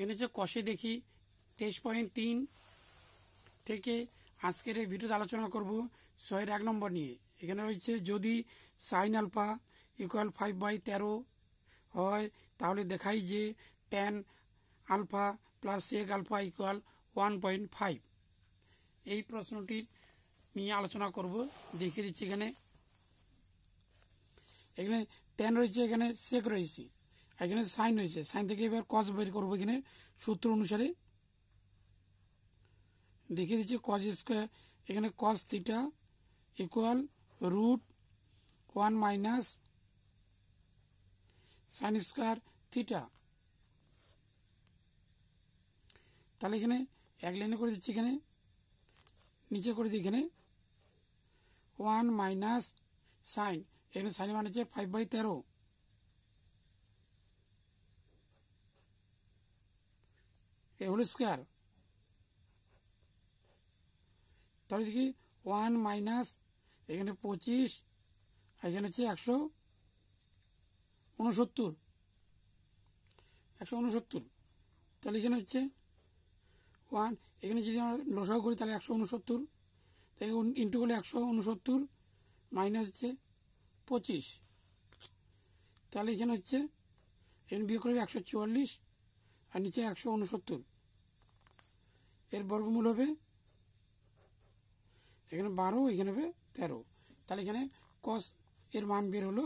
এখানে হচ্ছে কষে দেখি 23.3 থেকে আজকের এই ভিডিওতে আলোচনা করব 6-1 নম্বর নিয়ে। এখানে রয়েছে যদি সাইন আলফা ইকুয়াল 5/13 হয় তাহলে দেখাই যে tan alpha plus sec alpha equal 1.5। এই প্রশ্নটির নিয়ে আলোচনা করব। দেখিয়ে দিচ্ছি এখানে tan রয়েছে, এখানে সেক রয়েছে, এখানে সাইন রয়েছে। সাইন থেকে এবার কস বের করবো। এখানে সূত্র অনুসারে দেখিয়ে দিচ্ছি কস স্কোয়ার, এখানে cos theta equal √1 minus sine square theta. তাহলে এখানে এক লাইনে করে দিচ্ছি, এখানে নিচে করে দিই এখানে 1 মাইনাস সাইন, এখানে সাইন মানে হচ্ছে 5/13 এ হোল স্কোয়ার। তাহলে দেখি 1 মাইনাস এখানে 25, এখানে হচ্ছে 169। তাহলে এখানে হচ্ছে 1, এখানে যদি আমরা লসাগু করি তাহলে 169, তাই ইন্টু করলে 169 মাইনাস হচ্ছে 25। তাহলে এখানে হচ্ছে এখানে বিয়োগ করবে 144 আর নিচে 169, এর বর্গমূল হবে এখানে 12, এখানে হবে 13। তাহলে এখানে কস এর মান বের হলো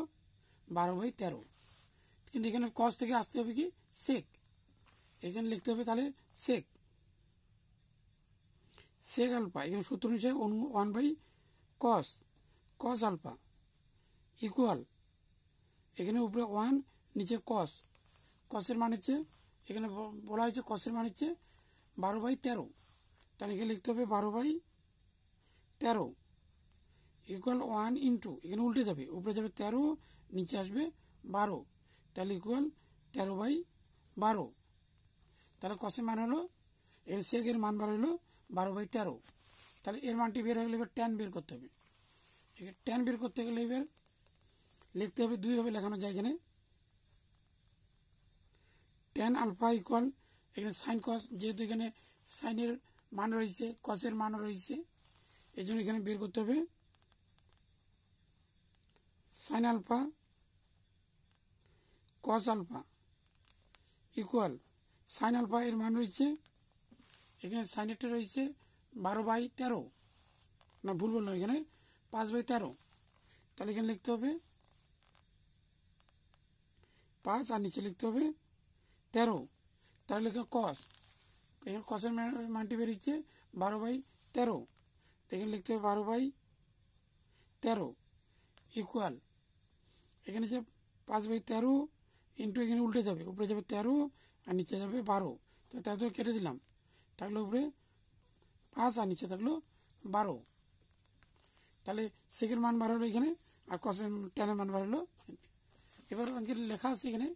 12/13। কিন্তু এখানে কস থেকে আসতে হবে কি সেক, এখানে লিখতে হবে তাহলে সেক আলফা। এখানে সূত্র অনুসারে 1/cos আলফা ইকুয়াল এখানে উপরে 1 নিচে কসের মান হচ্ছে, এখানে বলা হয়েছে কসের মান হচ্ছে 12/13। তাহলে এখানে লিখতে হবে 12/13 ইকুয়াল 1 ইন্টু, এখানে উল্টে যাবে, উপরে যাবে 13, নিচে আসবে 12, তাহলে ইকুয়াল 13/12। তাহলে কসের মান হলো, এর সেকের মান বার হলো 12/13। তাহলে এর মানটি বের হয়ে গেলে এবার ট্যান বের করতে হবে। ট্যান বের করতে গেলে এবার লিখতে হবে 2 ভাবে লেখানো যায়। এখানে ট্যান আলফা ইকুয়াল এখানে সাইন কস, যেহেতু এখানে সাইনের মান রয়েছে কসের মানও রয়েছে, এই জন্য এখানে বের করতে হবে sine alpha cos alpha equal sine alpha এর মান রয়েছে, এখানে সাইনেরটা রয়েছে 12/13, না ভুল বললাম, এখানে 5/13। তাহলে এখানে লিখতে হবে 5 আর নিচে লিখতে হবে 13। তাহলে লিখে কস, এখানে কসের মানটি বেরিয়েছে 12/13, এখানে লিখতে হবে 12/13 ইকুয়াল এখানে যে 5/13 ইন্টু, এখানে উল্টে যাবে, উপরে যাবে 13 আর নিচে যাবে 12, তো 13 কেটে দিলাম, থাকলো উপরে 5 আর নিচে থাকলো 12। তাহলে সেকের মান বার হলো এখানে, আর কসের ট্যানের মান বার হলো। এবার লেখা আছে এখানে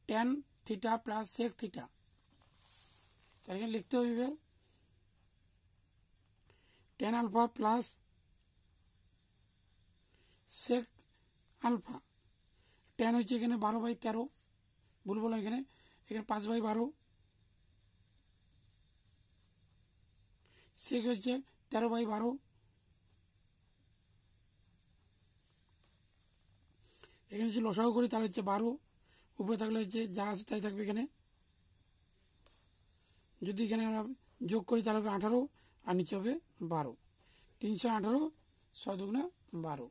tan theta plus sec theta. তাহলে এখানে লিখতে হবে এবার tan alpha plus sec alpha. Tan হচ্ছে এখানে 12/13, ভুল বললাম, এখানে 5/12, সেক হচ্ছে 13/12। এখানে যদি লসাগু করি তাহলে হচ্ছে 12, উপরে থাকলে হচ্ছে যা আছে তাই থাকবে। এখানে যদি এখানে আমরা যোগ করি তাহলে হবে 18 আর নিচে হবে 12, 318, 6 দুগুণা 12।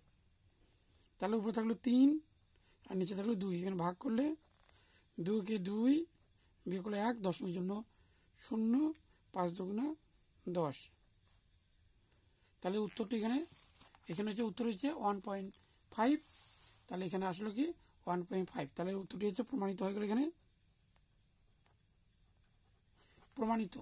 তাহলে উপরে থাকলো 3 আর নিচে থাকলো 2, এখানে ভাগ করলে 2 কে 2 বিয়োগ করলে 1, দশমিক জন্য 0, 5 দুগুণা 10। তাহলে উত্তরটি এখানে হচ্ছে উত্তর হচ্ছে 1.5। তাহলে এখানে আসলো কি 1.5। তাহলে উত্তরটি হচ্ছে প্রমাণিত হয়ে গেল, এখানে প্রমাণিত।